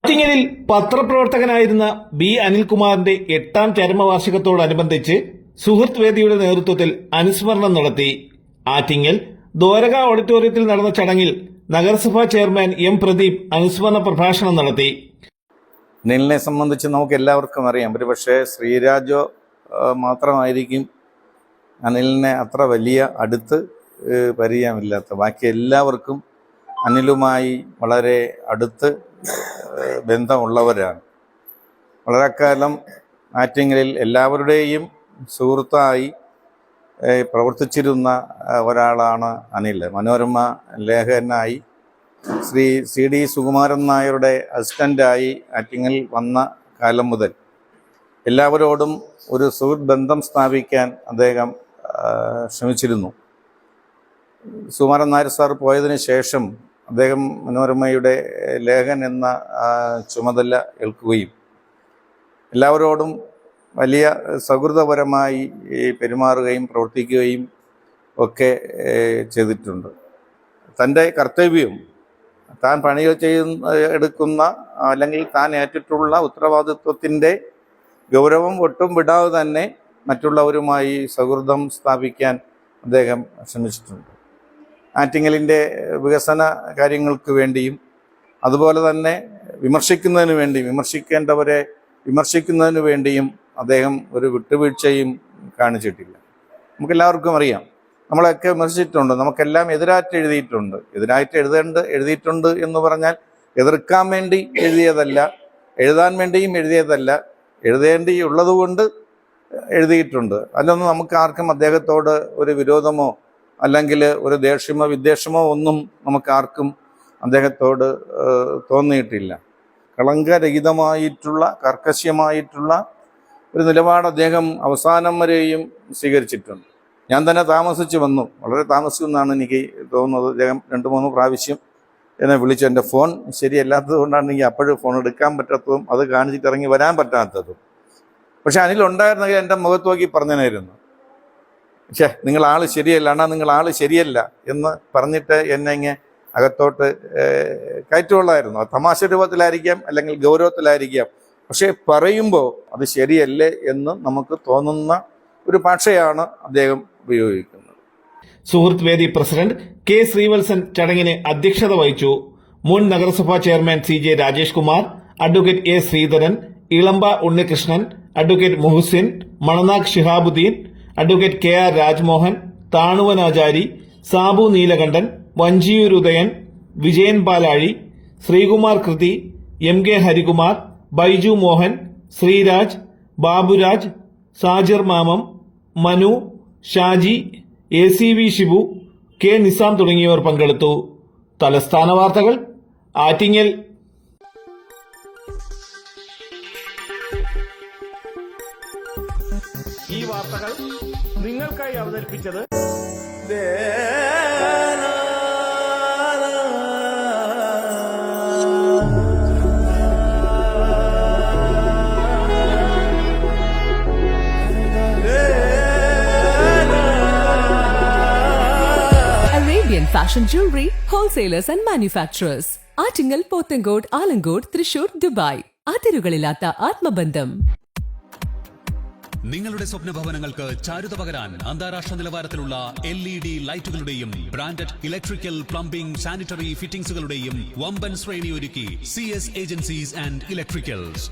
ആറ്റിങ്ങലിൽ പത്രപ്രവർത്തകനായിരുന്ന ബി അനിൽകുമാറിന്റെ 8ാം ചരമവാർഷികത്തോടനുബന്ധിച്ച് സുഹൃത്ത് വേദിയുടെ നേതൃത്വത്തിൽ അനുസ്മരണം നടത്തി. ആറ്റിങ്ങൽ ദ്വാരക ഓഡിറ്റോറിയത്തിൽ നടന്ന ചടങ്ങിൽ നഗരസഭാ ചെയർമാൻ എം പ്രദീപ് അനുസ്മരണ പ്രഭാഷണം നടത്തി. അനിലിനെ സംബന്ധിച്ച് നമുക്ക് എല്ലാവർക്കും അറിയാം. ഒരുപക്ഷെ ശ്രീരാജോ മാത്രമായിരിക്കും അനിലിനെ അത്ര വലിയ അടുത്ത് പരിചയമില്ലാത്ത. ബാക്കി എല്ലാവർക്കും അനിലുമായി വളരെ അടുത്ത് ബന്ധമുള്ളവരാണ്. വളരെക്കാലം ആറ്റിങ്ങലിൽ എല്ലാവരുടെയും സുഹൃത്തായി പ്രവർത്തിച്ചിരുന്ന ഒരാളാണ് അനിൽ. മനോരമ ലേഖകനായി ശ്രീ CD സുകുമാരൻ നായരുടെ അസിസ്റ്റൻ്റായി ആറ്റിങ്ങൽ വന്ന കാലം മുതൽ എല്ലാവരോടും ഒരു സുഹൃത്ത് ബന്ധം സ്ഥാപിക്കാൻ അദ്ദേഹം ശ്രമിച്ചിരുന്നു. സുകുമാരൻ നായർ സാർ പോയതിന് ശേഷം അദ്ദേഹം മനോരമയുടെ ലേഖകൻ എന്ന ചുമതല ഏൽക്കുകയും എല്ലാവരോടും വലിയ സൗഹൃദപരമായി പെരുമാറുകയും പ്രവർത്തിക്കുകയും ഒക്കെ ചെയ്തിട്ടുണ്ട്. തൻ്റെ കർത്തവ്യവും താൻ പണികൾ എടുക്കുന്ന അല്ലെങ്കിൽ താൻ ഏറ്റിട്ടുള്ള ഉത്തരവാദിത്വത്തിൻ്റെ ഗൗരവം ഒട്ടും വിടാതെ തന്നെ മറ്റുള്ളവരുമായി സൗഹൃദം സ്ഥാപിക്കാൻ അദ്ദേഹം ശ്രമിച്ചിട്ടുണ്ട്. ആറ്റിങ്ങലിൻ്റെ വികസന കാര്യങ്ങൾക്ക് വേണ്ടിയും അതുപോലെ തന്നെ വിമർശിക്കേണ്ടവരെ വിമർശിക്കുന്നതിന് വേണ്ടിയും അദ്ദേഹം ഒരു വിട്ടുവീഴ്ചയും കാണിച്ചിട്ടില്ല. നമുക്കെല്ലാവർക്കും അറിയാം, നമ്മളൊക്കെ വിമർശിച്ചിട്ടുണ്ട്, നമുക്കെല്ലാം എതിരായിട്ട് എഴുതിയിട്ടുണ്ട് എന്ന് പറഞ്ഞാൽ എതിർക്കാൻ വേണ്ടി എഴുതിയതല്ല, എഴുതാൻ വേണ്ടിയും എഴുതിയതല്ല, എഴുതേണ്ടിയുള്ളതുകൊണ്ട് എഴുതിയിട്ടുണ്ട്. അതിലൊന്നും നമുക്ക് ആർക്കും അദ്ദേഹത്തോട് ഒരു വിരോധമോ അല്ലെങ്കിൽ ഒരു ദേഷ്യമോ വിദ്വേഷമോ ഒന്നും നമുക്കാർക്കും അദ്ദേഹത്തോട് തോന്നിയിട്ടില്ല. കളങ്കരഹിതമായിട്ടുള്ള കർക്കശ്യമായിട്ടുള്ള ഒരു നിലപാട് അദ്ദേഹം അവസാനം വരെയും സ്വീകരിച്ചിട്ടുണ്ട്. ഞാൻ തന്നെ താമസിച്ച് വന്നു, വളരെ താമസിക്കുമെന്നാണ് എനിക്ക് തോന്നുന്നത്. അദ്ദേഹം 2-3 പ്രാവശ്യം എന്നെ വിളിച്ചു. എൻ്റെ ഫോൺ ശരിയല്ലാത്തത് കൊണ്ടാണ് എനിക്ക് അപ്പോഴും ഫോൺ എടുക്കാൻ പറ്റാത്തതും അത് കാണിച്ചിട്ട് ഇറങ്ങി വരാൻ പറ്റാത്തതും. പക്ഷെ അനിലുണ്ടായിരുന്നെങ്കിൽ എൻ്റെ മുഖത്ത് നോക്കി പറഞ്ഞനായിരുന്നു, നിങ്ങൾ ആള് ശരിയല്ല അണ്ണാ, നിങ്ങൾ ആള് ശരിയല്ല എന്ന് പറഞ്ഞിട്ട് എന്നെ ഇങ്ങനെ അകത്തോട്ട് കയറ്റുകൊള്ളായിരുന്നു. തമാശ രൂപത്തിലായിരിക്കാം അല്ലെങ്കിൽ ഗൗരവത്തിലായിരിക്കാം, പക്ഷെ പറയുമ്പോൾ അത് ശരിയല്ലേ എന്ന് നമുക്ക് തോന്നുന്ന ഒരു ഭാഷയാണ് അദ്ദേഹം ഉപയോഗിക്കുന്നത്. സുഹൃത്ത് വേദി പ്രസിഡന്റ് കെ ശ്രീവത്സൻ ചടങ്ങിന് അധ്യക്ഷത വഹിച്ചു. മുൻ നഗരസഭാ chairman CJ Rajesh Kumar, advocate A Sreedharan, Elamba Unnikrishnan, advocate Muhasin, Mananag Shihabuddin, advocate KR Rajmohan, Thanuvanachari, Sabu Neelakandan, Vanchiyoor Udayan, Vijayan Palazhi, Sreekumar കൃതി, MK ഹരികുമാർ, ബൈജു മോഹൻ, ശ്രീരാജ്, ബാബുരാജ്, സാജിർ മാമം, മനു, ഷാജി, ACV ഷിബു, K നിസാം തുടങ്ങിയവർ പങ്കെടുത്തു. തലസ്ഥാന വാർത്തകൾ ആറ്റിങ്ങൽ. ഈ വാർത്തകൾ നിങ്ങൾക്കായി അവതരിപ്പിച്ചത് Arabian Fashion Jewelry Wholesalers and Manufacturers. Attingal, Pothencode, Alamcode, Thrissur, Dubai. അതിരുകളില്ലാത്ത ആത്മബന്ധം. നിങ്ങളുടെ സ്വപ്ന ഭവനങ്ങൾക്ക് ചാരുത പകരാൻ അന്താരാഷ്ട്ര നിലവാരത്തിലുള്ള LED ലൈറ്റുകളുടെയും ബ്രാൻഡഡ് ഇലക്ട്രിക്കൽ, പ്ലംബിംഗ്, സാനിറ്ററി ഫിറ്റിംഗ്സുകളുടെയും വമ്പൻ ശ്രേണി ഒരുക്കി CS ഏജൻസീസ് ആൻഡ് ഇലക്ട്രിക്കൽസ്.